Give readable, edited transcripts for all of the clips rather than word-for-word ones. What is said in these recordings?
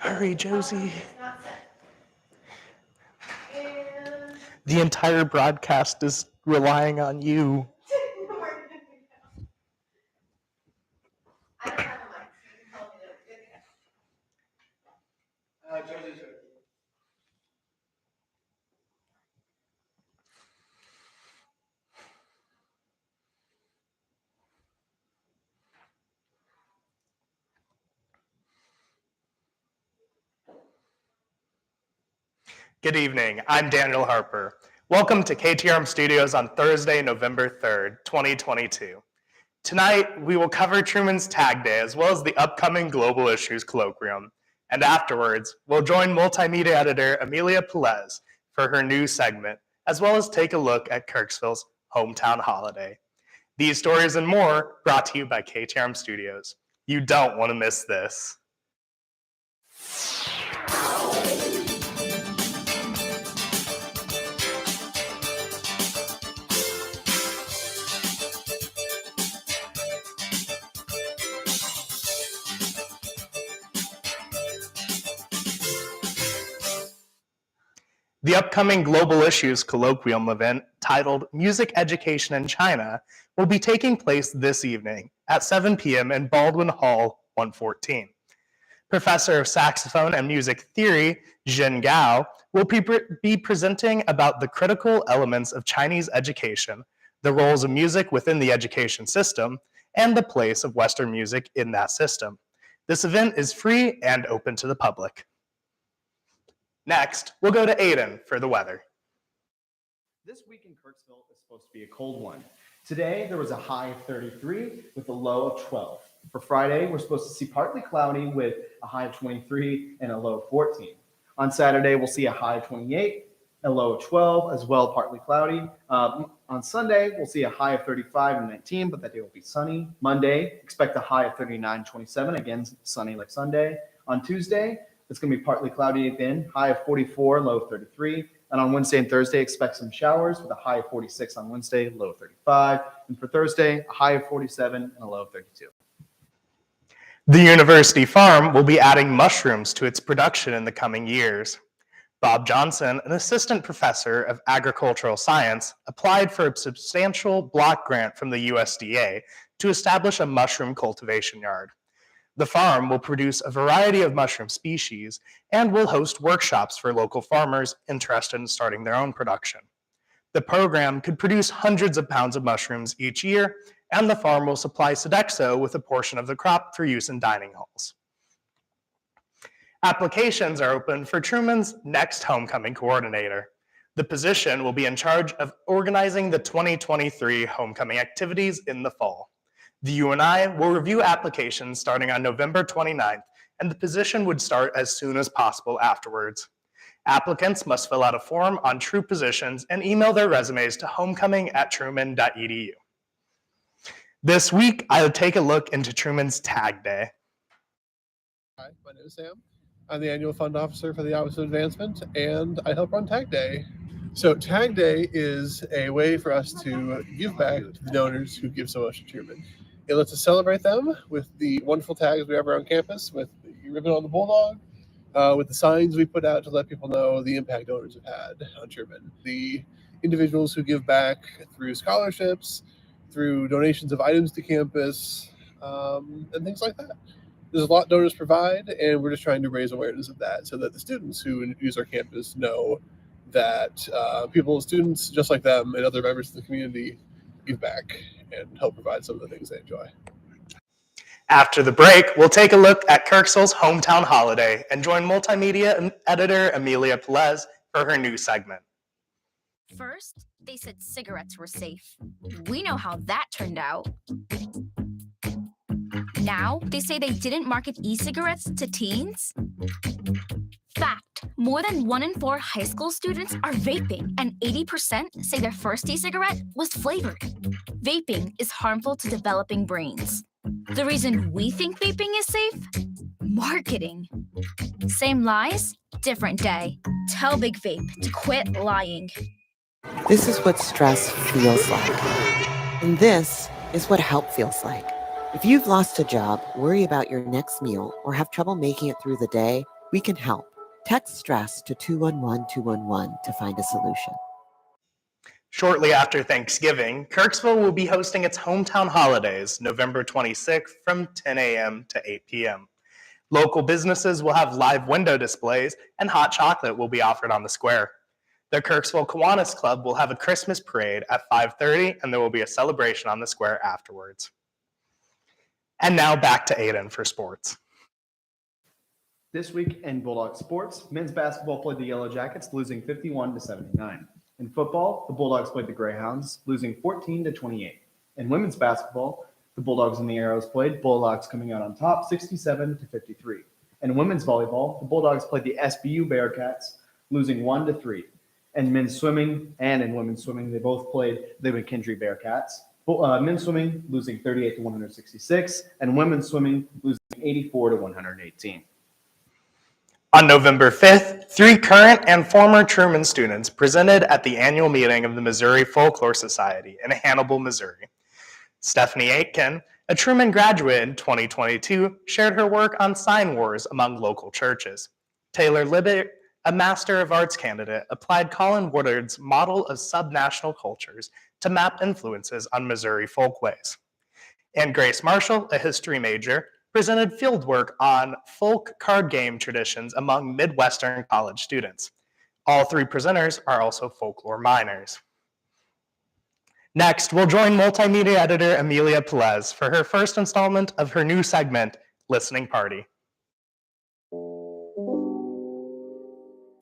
Hurry, Josie. The entire broadcast is relying on you. Good evening, I'm Daniel Harper. Welcome to KTRM Studios on Thursday, November 3rd, 2022. Tonight, we will cover Truman's Tag Day as well as the upcoming Global Issues Colloquium. And afterwards, we'll join multimedia editor Amelia Pelaez for her new segment, as well as take a look at Kirksville's hometown holiday. These stories and more brought to you by KTRM Studios. You don't want to miss this. The upcoming Global Issues Colloquium event, titled Music Education in China, will be taking place this evening at 7 p.m. in Baldwin Hall 114. Professor of Saxophone and Music Theory, Jin Gao, will be presenting about the critical elements of Chinese education, the roles of music within the education system, and the place of Western music in that system. This event is free and open to the public. Next, we'll go to Aiden for the weather. This week in Kirksville is supposed to be a cold one. Today, there was a high of 33 with a low of 12. For Friday, we're supposed to see partly cloudy with a high of 23 and a low of 14. On Saturday, we'll see a high of 28, a low of 12, as well, partly cloudy. On Sunday, we'll see a high of 35 and 19, but that day will be sunny. Monday, expect a high of 39, 27, again, sunny like Sunday. On Tuesday, it's going to be partly cloudy again, high of 44, low of 33. And on Wednesday and Thursday, expect some showers with a high of 46 on Wednesday, low of 35. And for Thursday, a high of 47 and a low of 32. The university farm will be adding mushrooms to its production in the coming years. Bob Johnson, an assistant professor of agricultural science, applied for a substantial block grant from the USDA to establish a mushroom cultivation yard. The farm will produce a variety of mushroom species and will host workshops for local farmers interested in starting their own production. The program could produce hundreds of pounds of mushrooms each year, and the farm will supply Sodexo with a portion of the crop for use in dining halls. Applications are open for Truman's next homecoming coordinator. The position will be in charge of organizing the 2023 homecoming activities in the fall. The UNI will review applications starting on November 29th, and the position would start as soon as possible afterwards. Applicants must fill out a form on true positions and email their resumes to homecoming@truman.edu. This week, I'll take a look into Truman's Tag Day. Hi, my name is Sam. I'm the annual fund officer for the Office of Advancement, and I help run Tag Day. So Tag Day is a way for us to give back to the donors who give so much to Truman. It lets us celebrate them with the wonderful tags we have around campus, with the ribbon on the bulldog, with the signs we put out to let people know the impact donors have had on Truman. The individuals who give back through scholarships, through donations of items to campus, and things like that. There's a lot donors provide, and we're just trying to raise awareness of that so that the students who use our campus know that students just like them and other members of the community give back and help provide some of the things they enjoy. After the break, we'll take a look at Kirksville's hometown holiday and join multimedia editor Amelia Pelaez for her new segment. First, they said cigarettes were safe. We know how that turned out. Now, they say they didn't market e-cigarettes to teens. Fact, more than 1 in 4 high school students are vaping, and 80% say their first e-cigarette was flavored. Vaping is harmful to developing brains. The reason we think vaping is safe? Marketing. Same lies, different day. Tell Big Vape to quit lying. This is what stress feels like. And this is what help feels like. If you've lost a job, worry about your next meal, or have trouble making it through the day, We can help. Text STRESS to 211-211 to find a solution. Shortly after Thanksgiving, Kirksville will be hosting its hometown holidays, November 26th from 10 a.m. to 8 p.m. Local businesses will have live window displays, and hot chocolate will be offered on the square. The Kirksville Kiwanis Club will have a Christmas parade at 5:30, and there will be a celebration on the square afterwards. And now back to Aiden for sports. This week in Bulldog sports, men's basketball played the Yellow Jackets, losing 51-79. In football, the Bulldogs played the Greyhounds, losing 14-28. In women's basketball, the Bulldogs and the Arrows played, Bulldogs coming out on top, 67-53. In women's volleyball, the Bulldogs played the SBU Bearcats, losing 1-3. In men's swimming and in women's swimming, they both played the McKendree Bearcats. Men's swimming losing 38-166, and women's swimming losing 84-118. On November 5th, 3 current and former Truman students presented at the annual meeting of the Missouri Folklore Society in Hannibal, Missouri. Stephanie Aitken, a Truman graduate in 2022, shared her work on sign wars among local churches. Taylor Libet, a Master of Arts candidate, applied Colin Woodard's model of subnational cultures to map influences on Missouri folkways. And Grace Marshall, a history major, presented fieldwork on folk card game traditions among Midwestern college students. All 3 presenters are also folklore minors. Next, we'll join multimedia editor Amelia Pelaez for her first installment of her new segment, Listening Party.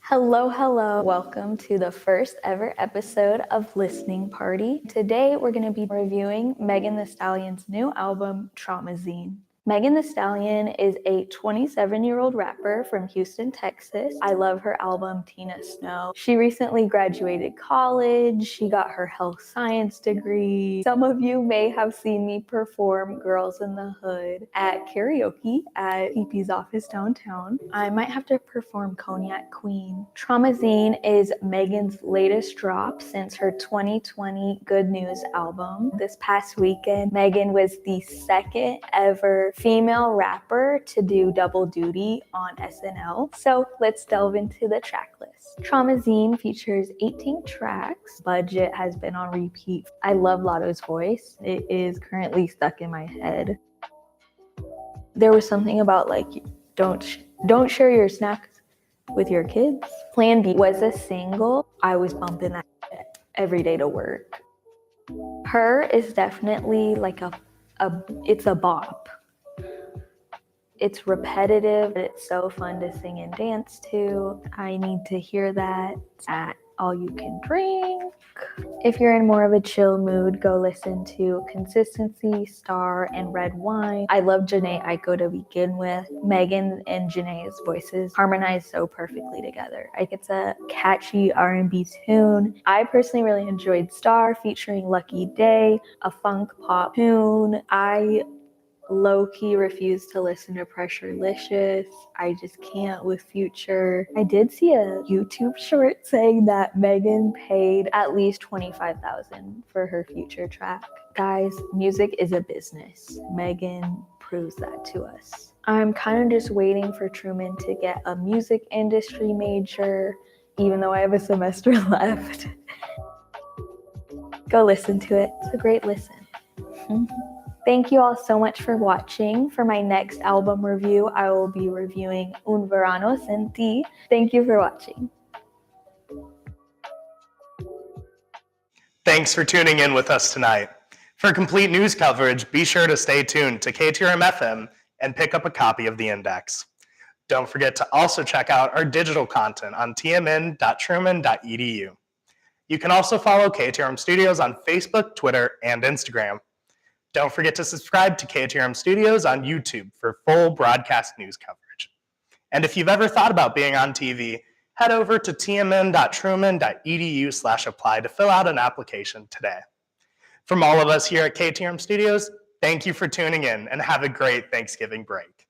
Hello, hello. Welcome to the first ever episode of Listening Party. Today, we're going to be reviewing Megan Thee Stallion's new album, Traumazine. Megan Thee Stallion is a 27-year-old rapper from Houston, Texas. I love her album, Tina Snow. She recently graduated college. She got her health science degree. Some of you may have seen me perform Girls in the Hood at karaoke at PP's office downtown. I might have to perform Cognac Queen. Traumazine is Megan's latest drop since her 2020 Good News album. This past weekend, Megan was the second ever female rapper to do double duty on SNL. So let's delve into the track list. Traumazine features 18 tracks. Budget has been on repeat. I love Lotto's voice. It is currently stuck in my head. There was something about like, don't share your snacks with your kids. Plan B was a single. I was bumping that every day to work. Her is definitely like it's a bop. It's repetitive, but it's so fun to sing and dance to. I need to hear that at All You Can Drink. If you're in more of a chill mood, go listen to Consistency, Star, and Red Wine. I love Janae Aiko to begin with. Megan and Janae's voices harmonize so perfectly together. Like it's a catchy R&B tune. I personally really enjoyed Star featuring Lucky Day, a funk pop tune. I low-key refuse to listen to Pressurelicious. I just can't with Future. I did see a YouTube short saying that Megan paid at least $25,000 for her Future track. Guys, music is a business. Megan proves that to us. I'm kind of just waiting for Truman to get a music industry major, even though I have a semester left. Go listen to it. It's a great listen. Thank you all so much for watching. For my next album review, I will be reviewing Un Verano Sin Ti. Thank you for watching. Thanks for tuning in with us tonight. For complete news coverage, be sure to stay tuned to KTRM FM and pick up a copy of The Index. Don't forget to also check out our digital content on tmn.truman.edu. You can also follow KTRM Studios on Facebook, Twitter, and Instagram. Don't forget to subscribe to KTRM Studios on YouTube for full broadcast news coverage. And if you've ever thought about being on TV, head over to tmn.truman.edu/apply to fill out an application today. From all of us here at KTRM Studios, thank you for tuning in and have a great Thanksgiving break.